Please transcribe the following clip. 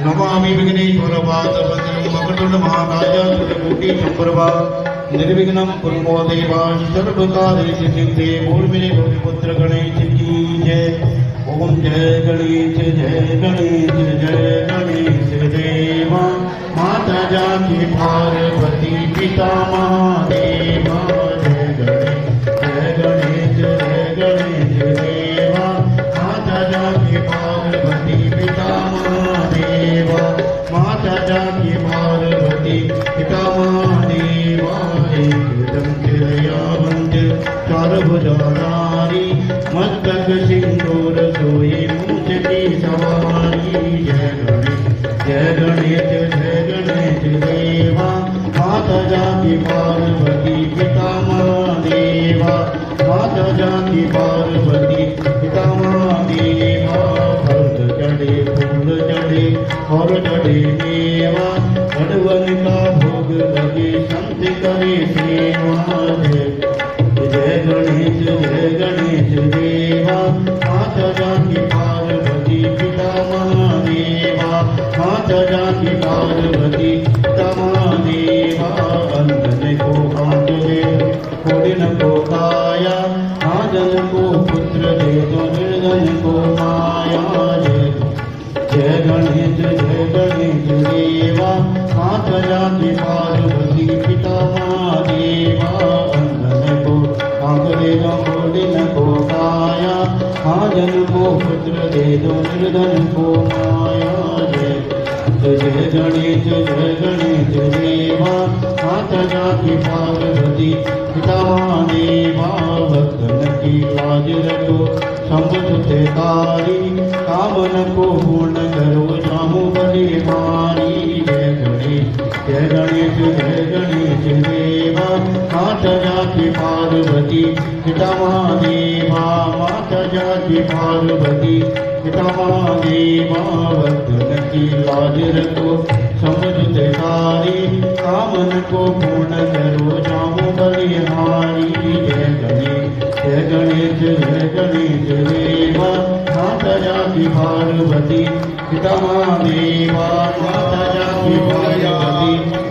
नमामि विघ्नेश्वरपादपतिं मकरतुण्डमहाकाय संप्रभा निर्विघ्नं कुर्मो देवा सर्वकार्यसिद्धिं मूर्मिने पुत्र गणेश की जय। ओम जय गणेश जय गणेश देवा माता जानकी पार्वती पिता महादेवा जय गणेश देवा माता जानकी पार्वती पिता महादेवा माता जानकी पार्वती पिता महादेवा एकदम चिरयावंत चार भुजाधारी मस्तक सिंदूर सोए मूंछ की सवारी जय गणेश देवा माता जानकी पार्वती पिता महादेवा माता जानकी पार्वती पिता महादेवा फल चढ़े फूल चढ़े और चढ़े देवा भगवन का भोग लगे संत करे सेवा जय गणेश देवा माता जानकी पार्वती पिता महादेवा माता जानकी पार्वती पिता महादेवा अंधन को आंख दे कोडिन को काया आजन को पुत्र दे दो निर्धन को माया जय गणेश देवा माता जानकी पार्वती पिता महादेवा अंधन को आंख दे दो कोडिन को काया आजन को पुत्र दे दो निर्धन को माया जय गणेश देवा माता जानकी पार्वती पिता महादेवा भक्तन की लाज रखो संबुद्धि कारी कामन को पूर्ण करो जामु बलि मारी जय गणेश देवा माता जानकी पार्वती पिता महादेवा माता जानकी पार्वती पिता महादेवा भक्तन की लाज रखो समुझते कारी कामन को पूर्ण करो जामु बलिहारी जय गणेश देवा माता जानकी पार्वती पिता महादेवा माता जानकी पार्वती